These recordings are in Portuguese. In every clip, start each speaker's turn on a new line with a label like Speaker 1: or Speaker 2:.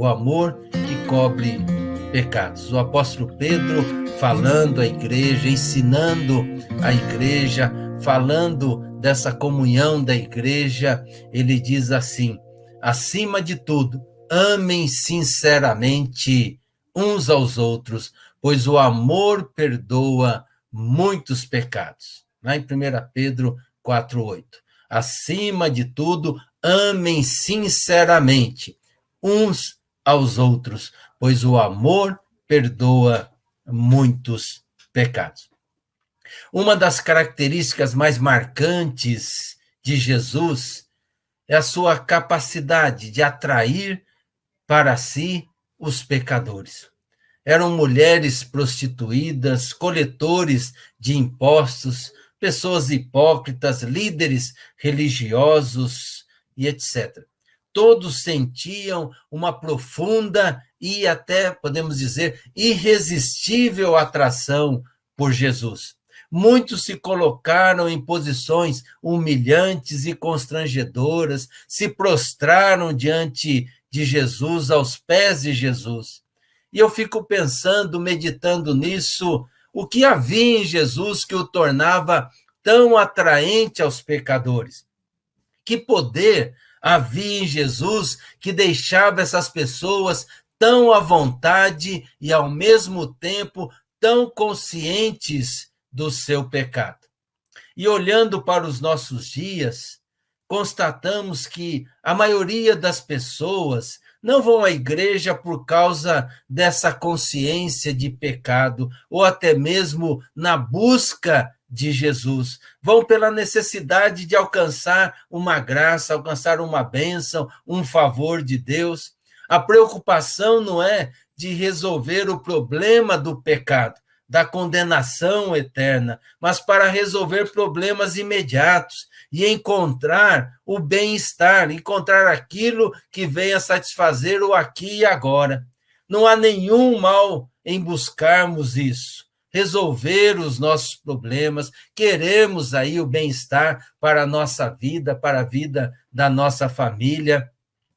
Speaker 1: amor que cobre pecados. O apóstolo Pedro, falando à igreja, ensinando a igreja, falando dessa comunhão da igreja, ele diz assim: acima de tudo, amem sinceramente uns aos outros, pois o amor perdoa muitos pecados. Lá em 1 Pedro 4,8. Acima de tudo, amem sinceramente uns aos outros, pois o amor perdoa muitos pecados. Uma das características mais marcantes de Jesus é a sua capacidade de atrair para si os pecadores. Eram mulheres prostituídas, coletores de impostos, pessoas hipócritas, líderes religiosos e etc. Todos sentiam uma profunda e até, podemos dizer, irresistível atração por Jesus. Muitos se colocaram em posições humilhantes e constrangedoras, se prostraram diante de Jesus, aos pés de Jesus. E eu fico pensando, meditando nisso, o que havia em Jesus que o tornava tão atraente aos pecadores? Que poder havia em Jesus que deixava essas pessoas tão à vontade e, ao mesmo tempo, tão conscientes do seu pecado? E olhando para os nossos dias, constatamos que a maioria das pessoas não vão à igreja por causa dessa consciência de pecado, ou até mesmo na busca de Jesus. Vão pela necessidade de alcançar uma graça, alcançar uma bênção, um favor de Deus. A preocupação não é de resolver o problema do pecado, da condenação eterna, mas para resolver problemas imediatos e encontrar o bem-estar, encontrar aquilo que venha satisfazer o aqui e agora. Não há nenhum mal em buscarmos isso, resolver os nossos problemas, queremos aí o bem-estar para a nossa vida, para a vida da nossa família.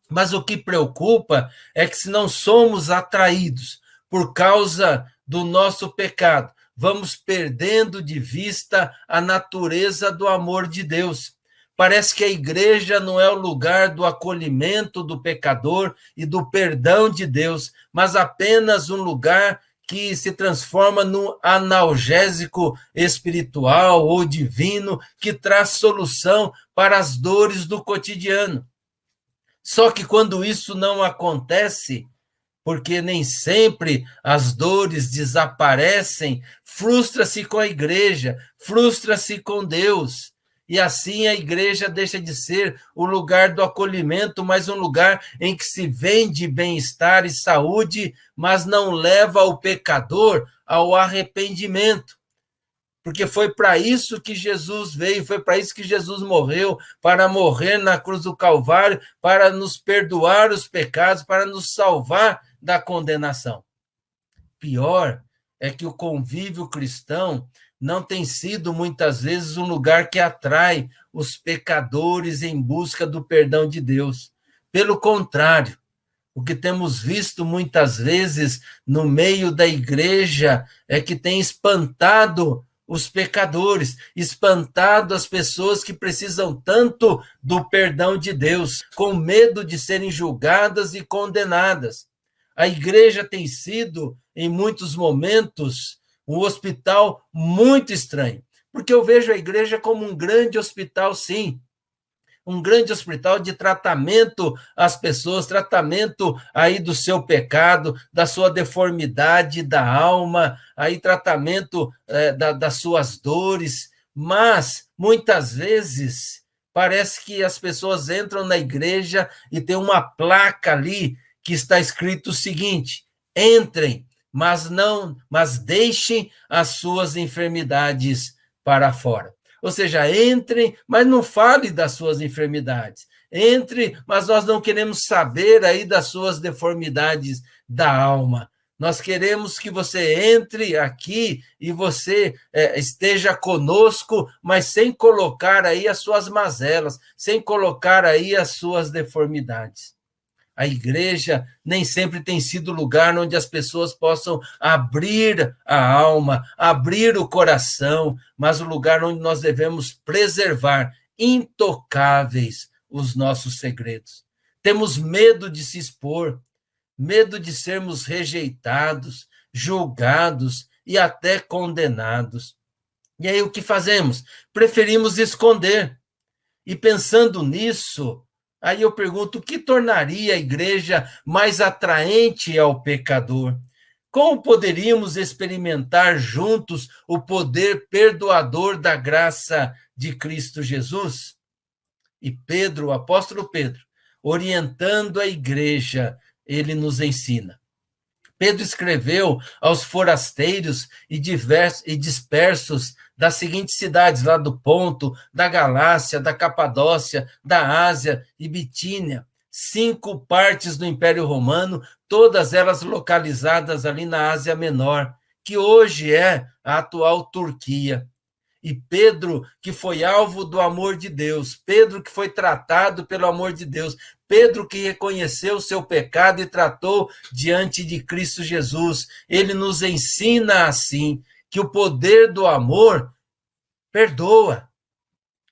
Speaker 1: Mas o que preocupa é que se não somos atraídos por causa do nosso pecado, vamos perdendo de vista a natureza do amor de Deus. Parece que a igreja não é o lugar do acolhimento do pecador e do perdão de Deus, mas apenas um lugar que se transforma num analgésico espiritual ou divino que traz solução para as dores do cotidiano. Só que quando isso não acontece, porque nem sempre as dores desaparecem, frustra-se com a igreja, frustra-se com Deus. E assim a igreja deixa de ser o lugar do acolhimento, mas um lugar em que se vende bem-estar e saúde, mas não leva o pecador ao arrependimento. Porque foi para isso que Jesus veio, foi para isso que Jesus morreu, para morrer na cruz do Calvário, para nos perdoar os pecados, para nos salvar da condenação. Pior é que o convívio cristão não tem sido, muitas vezes, um lugar que atrai os pecadores em busca do perdão de Deus. Pelo contrário, o que temos visto muitas vezes no meio da igreja é que tem espantado os pecadores, espantado as pessoas que precisam tanto do perdão de Deus, com medo de serem julgadas e condenadas. A igreja tem sido, em muitos momentos, um hospital muito estranho, porque eu vejo a igreja como um grande hospital, sim, um grande hospital de tratamento às pessoas, tratamento aí do seu pecado, da sua deformidade da alma, aí tratamento das suas dores, mas muitas vezes parece que as pessoas entram na igreja e tem uma placa ali que está escrito o seguinte: entrem, mas deixem as suas enfermidades para fora. Ou seja, entrem, mas não fale das suas enfermidades. Entre, mas nós não queremos saber aí das suas deformidades da alma. Nós queremos que você entre aqui e você esteja conosco, mas sem colocar aí as suas mazelas, sem colocar aí as suas deformidades. A igreja nem sempre tem sido lugar onde as pessoas possam abrir a alma, abrir o coração, mas o lugar onde nós devemos preservar intocáveis os nossos segredos. Temos medo de se expor, medo de sermos rejeitados, julgados e até condenados. E aí o que fazemos? Preferimos esconder. E pensando nisso, aí eu pergunto, o que tornaria a igreja mais atraente ao pecador? Como poderíamos experimentar juntos o poder perdoador da graça de Cristo Jesus? E Pedro, o apóstolo Pedro, orientando a igreja, ele nos ensina. Pedro escreveu aos forasteiros e dispersos das seguintes cidades, lá do Ponto, da Galácia, da Capadócia, da Ásia e Bitínia, 5 partes do Império Romano, todas elas localizadas ali na Ásia Menor, que hoje é a atual Turquia. E Pedro, que foi alvo do amor de Deus, Pedro, que foi tratado pelo amor de Deus, Pedro, que reconheceu o seu pecado e tratou diante de Cristo Jesus, ele nos ensina assim, que o poder do amor perdoa.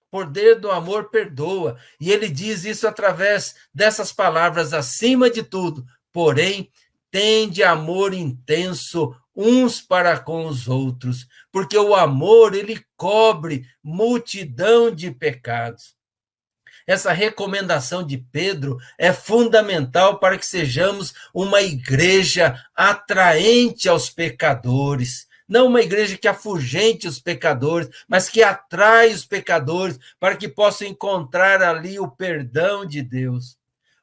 Speaker 1: O poder do amor perdoa. E ele diz isso através dessas palavras, acima de tudo, porém, tende amor intenso uns para com os outros, porque o amor, ele cobre multidão de pecados. Essa recomendação de Pedro é fundamental para que sejamos uma igreja atraente aos pecadores, não uma igreja que afugente os pecadores, mas que atrai os pecadores para que possam encontrar ali o perdão de Deus.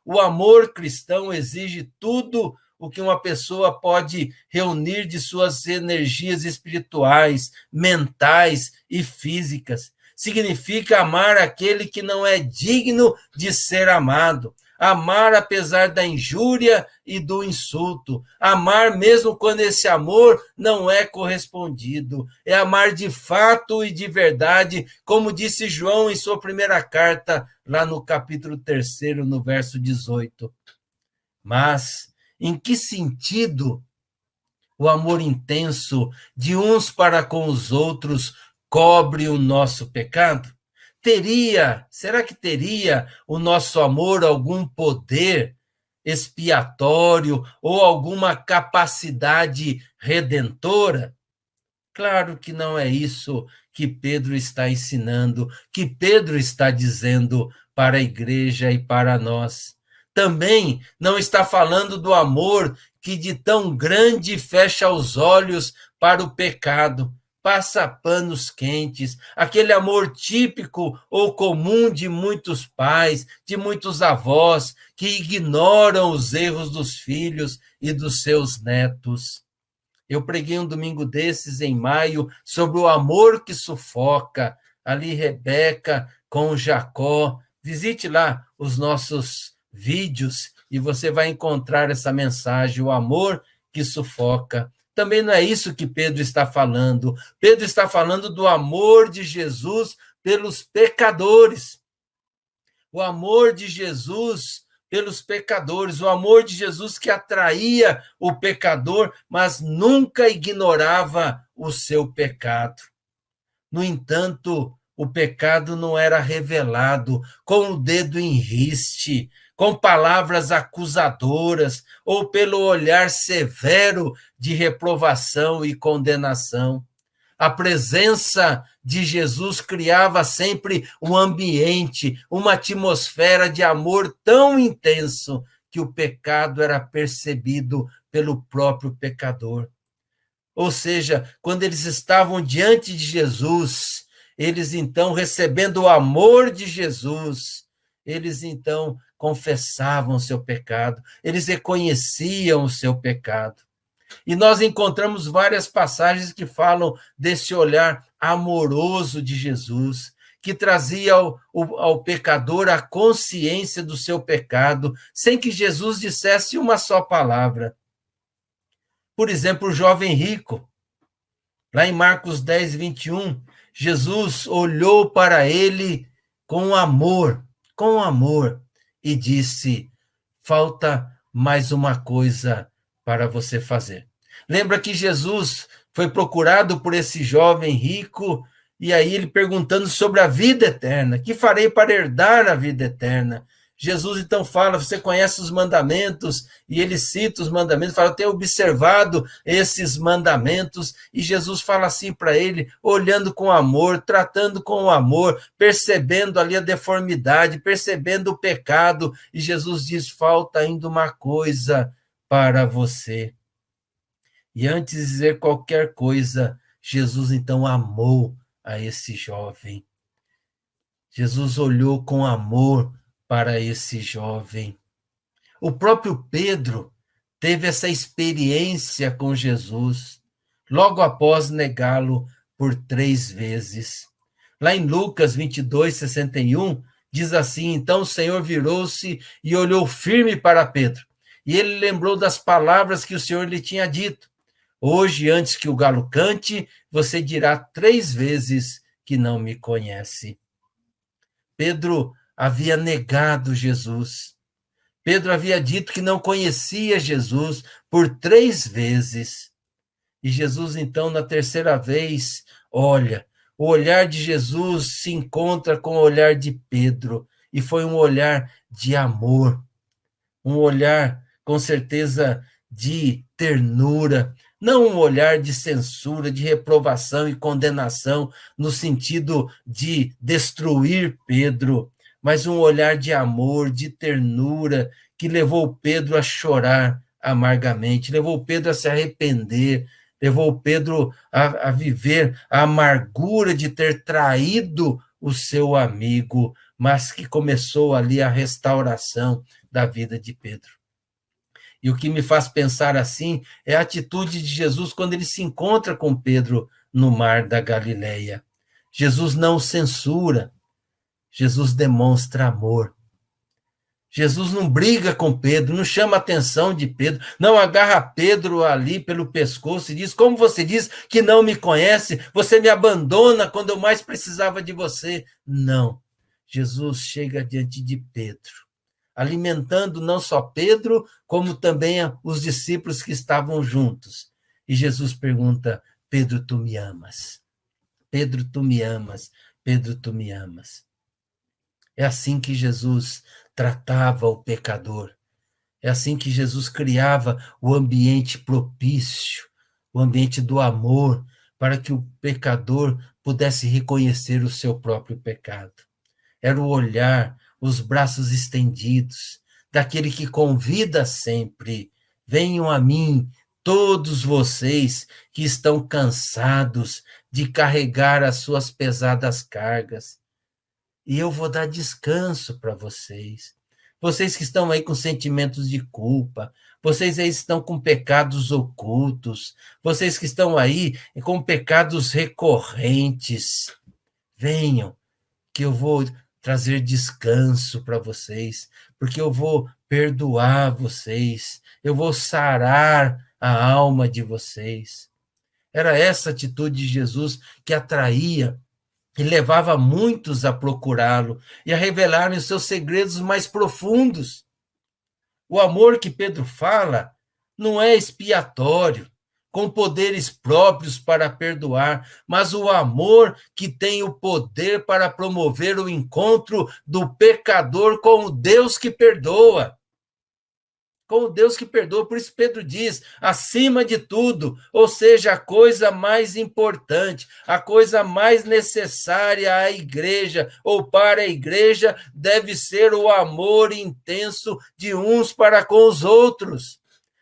Speaker 1: O amor cristão exige tudo o que uma pessoa pode reunir de suas energias espirituais, mentais e físicas. Significa amar aquele que não é digno de ser amado. Amar apesar da injúria e do insulto. Amar mesmo quando esse amor não é correspondido. É amar de fato e de verdade, como disse João em sua primeira carta, lá no capítulo 3, no verso 18. Mas em que sentido o amor intenso de uns para com os outros cobre o nosso pecado? Será que teria o nosso amor algum poder expiatório ou alguma capacidade redentora? Claro que não é isso que Pedro está ensinando, que Pedro está dizendo para a igreja e para nós. Também não está falando do amor que de tão grande fecha os olhos para o pecado, passa panos quentes, aquele amor típico ou comum de muitos pais, de muitos avós, que ignoram os erros dos filhos e dos seus netos. Eu preguei um domingo desses, em maio, sobre o amor que sufoca, ali Rebeca com Jacó. Visite lá os nossos vídeos e você vai encontrar essa mensagem, o amor que sufoca. Também não é isso que Pedro está falando. Pedro está falando do amor de Jesus pelos pecadores. O amor de Jesus pelos pecadores, o amor de Jesus que atraía o pecador, mas nunca ignorava o seu pecado. No entanto, o pecado não era revelado com o dedo em riste, com palavras acusadoras ou pelo olhar severo de reprovação e condenação. A presença de Jesus criava sempre um ambiente, uma atmosfera de amor tão intenso que o pecado era percebido pelo próprio pecador. Ou seja, quando eles estavam diante de Jesus, eles então, recebendo o amor de Jesus, eles então confessavam o seu pecado, eles reconheciam o seu pecado. E nós encontramos várias passagens que falam desse olhar amoroso de Jesus, que trazia ao pecador a consciência do seu pecado, sem que Jesus dissesse uma só palavra. Por exemplo, o jovem rico, lá em Marcos 10, 21, Jesus olhou para ele com amor, e disse: falta mais uma coisa para você fazer. Lembra que Jesus foi procurado por esse jovem rico, e aí ele perguntando sobre a vida eterna. Que farei para herdar a vida eterna? Jesus então fala, você conhece os mandamentos, e ele cita os mandamentos, fala, eu tenho observado esses mandamentos, e Jesus fala assim para ele, olhando com amor, tratando com amor, percebendo ali a deformidade, percebendo o pecado, e Jesus diz, falta ainda uma coisa para você. E antes de dizer qualquer coisa, Jesus então amou a esse jovem. Jesus olhou com amor para esse jovem. O próprio Pedro teve essa experiência com Jesus, logo após negá-lo por 3 vezes. Lá em Lucas 22:61, diz assim, então o Senhor virou-se e olhou firme para Pedro. E ele lembrou das palavras que o Senhor lhe tinha dito. Hoje, antes que o galo cante, você dirá 3 vezes que não me conhece. Pedro havia negado Jesus. Pedro havia dito que não conhecia Jesus por 3 vezes. E Jesus, então, na terceira vez, olha, o olhar de Jesus se encontra com o olhar de Pedro. E foi um olhar de amor, um olhar, com certeza, de ternura, não um olhar de censura, de reprovação e condenação, no sentido de destruir Pedro, mas um olhar de amor, de ternura, que levou Pedro a chorar amargamente, levou Pedro a se arrepender, levou Pedro a viver a amargura de ter traído o seu amigo, mas que começou ali a restauração da vida de Pedro. E o que me faz pensar assim é a atitude de Jesus quando ele se encontra com Pedro no mar da Galileia. Jesus não censura, Jesus demonstra amor. Jesus não briga com Pedro, não chama a atenção de Pedro, não agarra Pedro ali pelo pescoço e diz, como você diz que não me conhece, você me abandona quando eu mais precisava de você. Não, Jesus chega diante de Pedro, alimentando não só Pedro, como também os discípulos que estavam juntos. E Jesus pergunta, Pedro, tu me amas? Pedro, tu me amas? Pedro, tu me amas? É assim que Jesus tratava o pecador. É assim que Jesus criava o ambiente propício, o ambiente do amor, para que o pecador pudesse reconhecer o seu próprio pecado. Era o olhar, os braços estendidos, daquele que convida sempre, venham a mim, todos vocês que estão cansados de carregar as suas pesadas cargas, e eu vou dar descanso para vocês. Vocês que estão aí com sentimentos de culpa, vocês aí estão com pecados ocultos, vocês que estão aí com pecados recorrentes, venham, que eu vou trazer descanso para vocês, porque eu vou perdoar vocês, eu vou sarar a alma de vocês. Era essa atitude de Jesus que atraía e levava muitos a procurá-lo e a revelarem os seus segredos mais profundos. O amor que Pedro fala não é expiatório, com poderes próprios para perdoar, mas o amor que tem o poder para promover o encontro do pecador com o Deus que perdoa. Com o Deus que perdoa, por isso Pedro diz, acima de tudo, ou seja, a coisa mais importante, a coisa mais necessária à igreja, ou para a igreja, deve ser o amor intenso de uns para com os outros.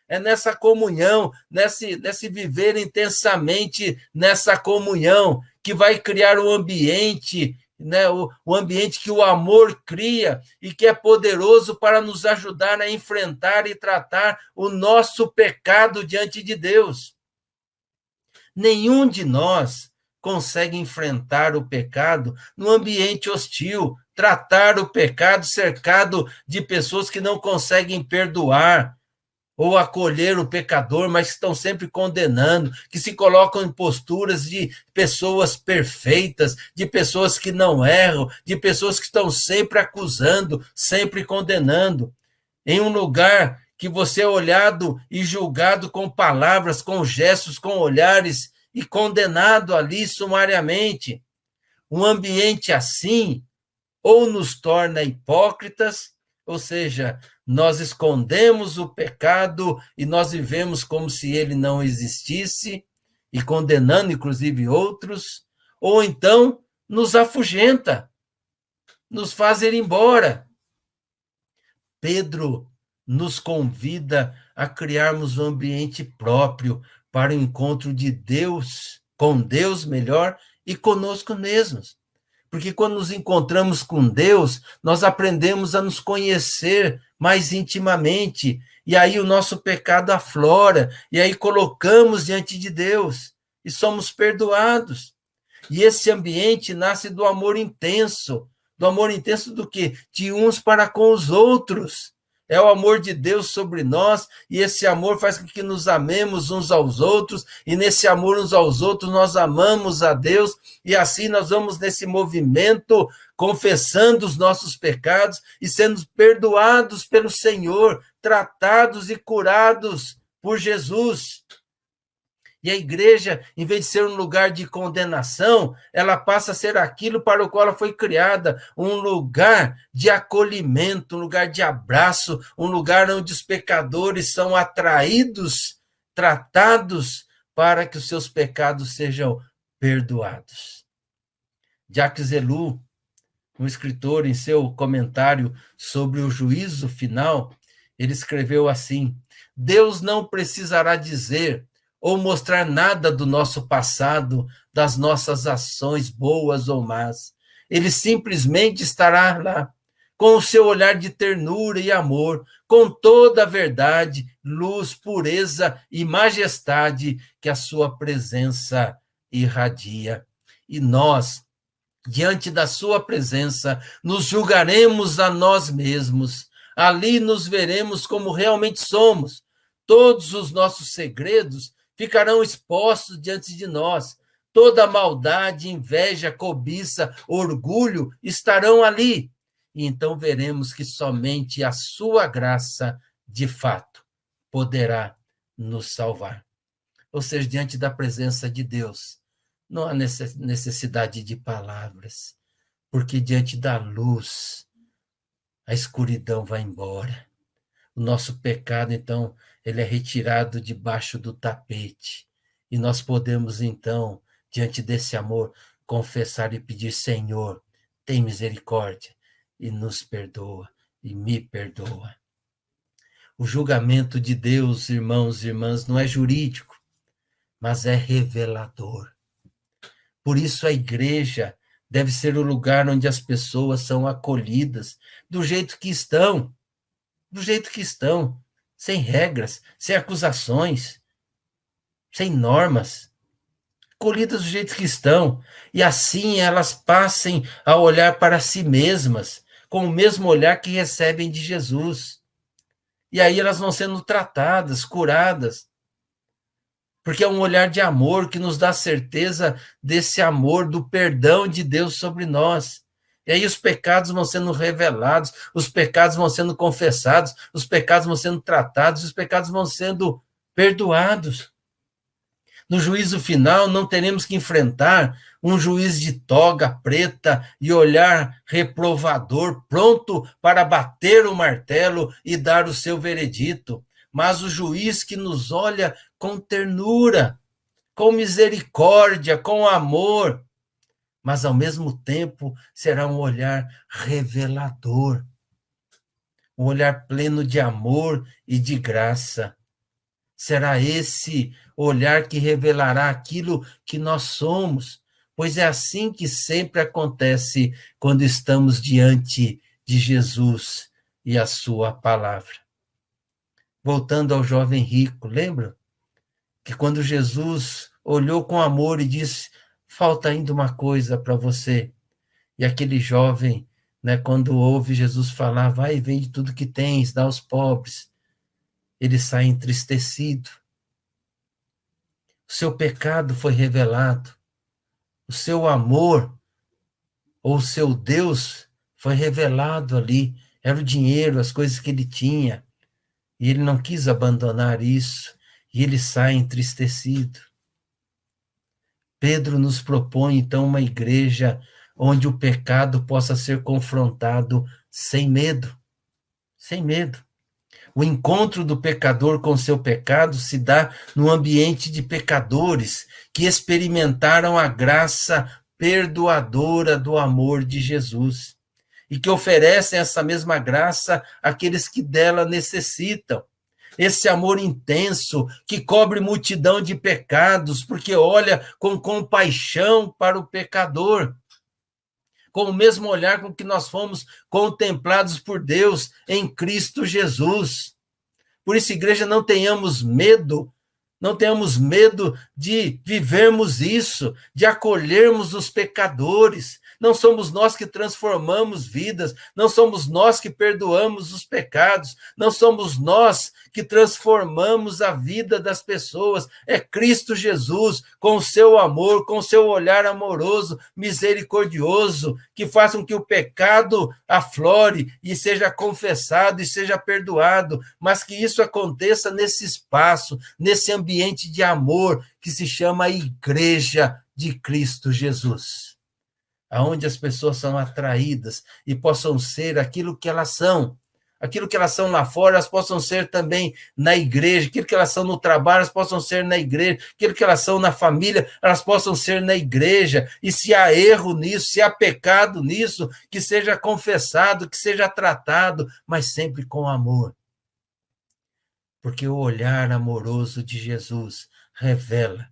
Speaker 1: É nessa comunhão, nesse viver intensamente nessa comunhão, que vai criar um ambiente, né, o ambiente que o amor cria e que é poderoso para nos ajudar a enfrentar e tratar o nosso pecado diante de Deus. Nenhum de nós consegue enfrentar o pecado no ambiente hostil, tratar o pecado cercado de pessoas que não conseguem perdoar, ou acolher o pecador, mas que estão sempre condenando, que se colocam em posturas de pessoas perfeitas, de pessoas que não erram, de pessoas que estão sempre acusando, sempre condenando. em um lugar que você é olhado e julgado com palavras, com gestos, com olhares e condenado ali sumariamente. Um ambiente assim ou nos torna hipócritas, ou seja, nós escondemos o pecado e nós vivemos como se ele não existisse, e condenando inclusive outros, ou então nos afugenta, nos faz ir embora. Pedro nos convida a criarmos um ambiente próprio para o encontro de Deus, com Deus melhor, e conosco mesmos. Porque quando nos encontramos com Deus, nós aprendemos a nos conhecer mais intimamente, e aí o nosso pecado aflora, e aí colocamos diante de Deus, e somos perdoados. E esse ambiente nasce do amor intenso. Do amor intenso do quê? De uns para com os outros. É o amor de Deus sobre nós, e esse amor faz com que nos amemos uns aos outros, e nesse amor uns aos outros nós amamos a Deus, e assim nós vamos nesse movimento, confessando os nossos pecados e sendo perdoados pelo Senhor, tratados e curados por Jesus. E a igreja, em vez de ser um lugar de condenação, ela passa a ser aquilo para o qual ela foi criada, um lugar de acolhimento, um lugar de abraço, um lugar onde os pecadores são atraídos, tratados, para que os seus pecados sejam perdoados. Jacques Ellul, um escritor, em seu comentário sobre o juízo final, ele escreveu assim: Deus não precisará dizer ou mostrar nada do nosso passado, das nossas ações boas ou más. Ele simplesmente estará lá, com o seu olhar de ternura e amor, com toda a verdade, luz, pureza e majestade que a sua presença irradia. E nós, diante da sua presença, nos julgaremos a nós mesmos. Ali nos veremos como realmente somos. Todos os nossos segredos ficarão expostos diante de nós. Toda maldade, inveja, cobiça, orgulho estarão ali. E então veremos que somente a sua graça, de fato, poderá nos salvar. Ou seja, diante da presença de Deus, não há necessidade de palavras, porque diante da luz, a escuridão vai embora. O nosso pecado, então, ele é retirado debaixo do tapete. E nós podemos, então, diante desse amor, confessar e pedir: Senhor, tem misericórdia e nos perdoa, e me perdoa. O julgamento de Deus, irmãos e irmãs, não é jurídico, mas é revelador. Por isso a igreja deve ser o lugar onde as pessoas são acolhidas do jeito que estão, sem regras, sem acusações, sem normas, acolhidas do jeito que estão, e assim elas passem a olhar para si mesmas, com o mesmo olhar que recebem de Jesus. E aí elas vão sendo tratadas, curadas, porque é um olhar de amor que nos dá certeza desse amor, do perdão de Deus sobre nós. E aí os pecados vão sendo revelados, os pecados vão sendo confessados, os pecados vão sendo tratados, os pecados vão sendo perdoados. No juízo final, não teremos que enfrentar um juiz de toga preta e olhar reprovador, pronto para bater o martelo e dar o seu veredito, mas o juiz que nos olha com ternura, com misericórdia, com amor, mas ao mesmo tempo será um olhar revelador, um olhar pleno de amor e de graça. Será esse olhar que revelará aquilo que nós somos, pois é assim que sempre acontece quando estamos diante de Jesus e a sua palavra. Voltando ao jovem rico, lembra? Que quando Jesus olhou com amor e disse: falta ainda uma coisa para você. E aquele jovem, né, quando ouve Jesus falar: vai e vende tudo que tens, dá aos pobres, ele sai entristecido. O seu pecado foi revelado, o seu amor, ou o seu Deus, foi revelado ali. era o dinheiro, as coisas que ele tinha, e ele não quis abandonar isso, e ele sai entristecido. Pedro nos propõe, então, uma igreja onde o pecado possa ser confrontado sem medo, sem medo. O encontro do pecador com seu pecado se dá no ambiente de pecadores que experimentaram a graça perdoadora do amor de Jesus e que oferecem essa mesma graça àqueles que dela necessitam. Esse amor intenso que cobre multidão de pecados, porque olha com compaixão para o pecador, com o mesmo olhar com que nós fomos contemplados por Deus em Cristo Jesus. Por isso, igreja, não tenhamos medo de vivermos isso, de acolhermos os pecadores. Não somos nós que transformamos vidas, não somos nós que perdoamos os pecados, não somos nós que transformamos a vida das pessoas. É Cristo Jesus, com o seu amor, com o seu olhar amoroso, misericordioso, que faz com que o pecado aflore e seja confessado e seja perdoado, mas que isso aconteça nesse espaço, nesse ambiente de amor que se chama Igreja de Cristo Jesus, aonde as pessoas são atraídas e possam ser aquilo que elas são lá fora, elas possam ser também na igreja, aquilo que elas são no trabalho, elas possam ser na igreja, aquilo que elas são na família, elas possam ser na igreja, e se há erro nisso, se há pecado nisso, que seja confessado, que seja tratado, mas sempre com amor. Porque o olhar amoroso de Jesus revela.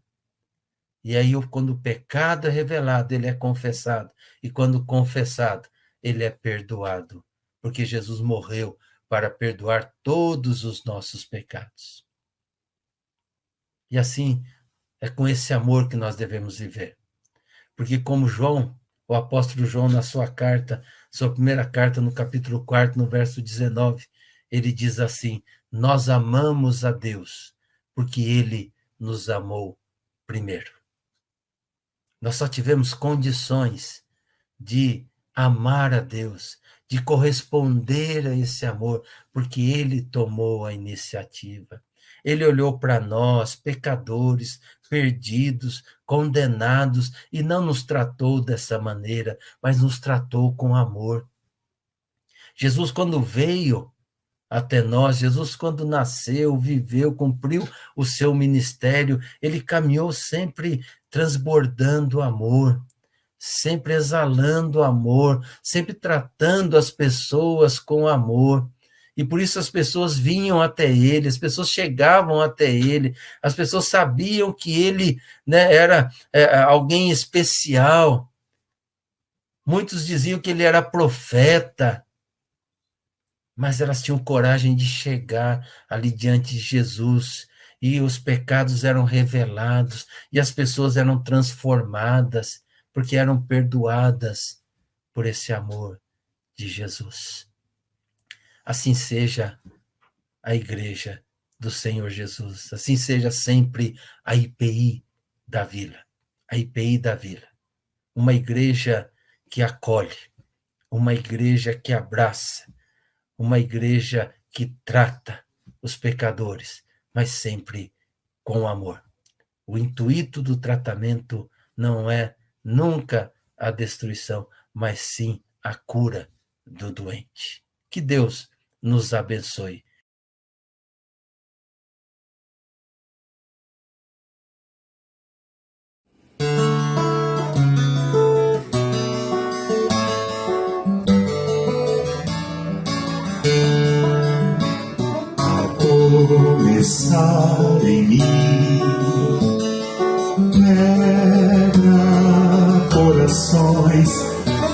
Speaker 1: E aí, quando o pecado é revelado, ele é confessado. E quando confessado, ele é perdoado. Porque Jesus morreu para perdoar todos os nossos pecados. E assim, é com esse amor que nós devemos viver. Porque como João, o apóstolo João, na sua carta, sua primeira carta, no capítulo 4, no verso 19, ele diz assim: nós amamos a Deus, porque ele nos amou primeiro. Nós só tivemos condições de amar a Deus, de corresponder a esse amor, porque ele tomou a iniciativa. Ele olhou para nós, pecadores, perdidos, condenados, e não nos tratou dessa maneira, mas nos tratou com amor. Jesus, quando veio até nós, Jesus, quando nasceu, viveu, cumpriu o seu ministério, ele caminhou sempre transbordando amor, sempre exalando amor, sempre tratando as pessoas com amor. E por isso as pessoas vinham até ele, as pessoas chegavam até ele, as pessoas sabiam que ele, né, era alguém especial. Muitos diziam que ele era profeta, mas elas tinham coragem de chegar ali diante de Jesus, e os pecados eram revelados, e as pessoas eram transformadas, porque eram perdoadas por esse amor de Jesus. Assim seja a igreja do Senhor Jesus, assim seja sempre a IPI da Vila, a IPI da Vila, uma igreja que acolhe, uma igreja que abraça, uma igreja que trata os pecadores, mas sempre com amor. O intuito do tratamento não é nunca a destruição, mas sim a cura do doente. Que Deus nos abençoe.
Speaker 2: Começar em mim, quebra corações,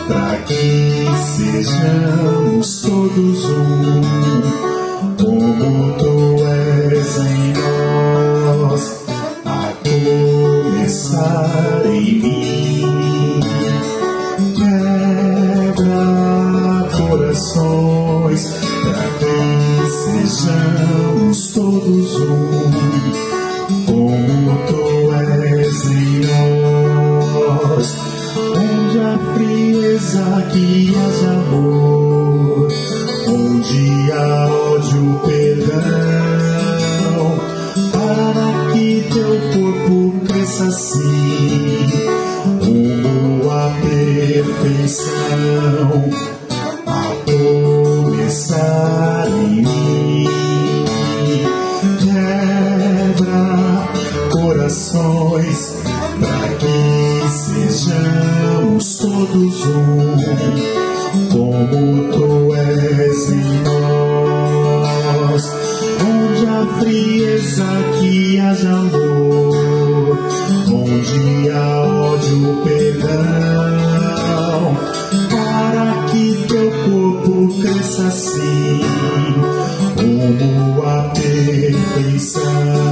Speaker 2: para que sejamos todos um, como tu és em nós. A começar em mim, quebra corações, para que sejamos todos um, como tu és em nós. Onde a frieza que haja amor, perfeição a começar em mim. Quebra corações para que sejamos todos um, como tu és em nós. Onde há frieza, que haja amor. Onde há ódio, perdão. Para que teu corpo cresça assim, como a perfeição.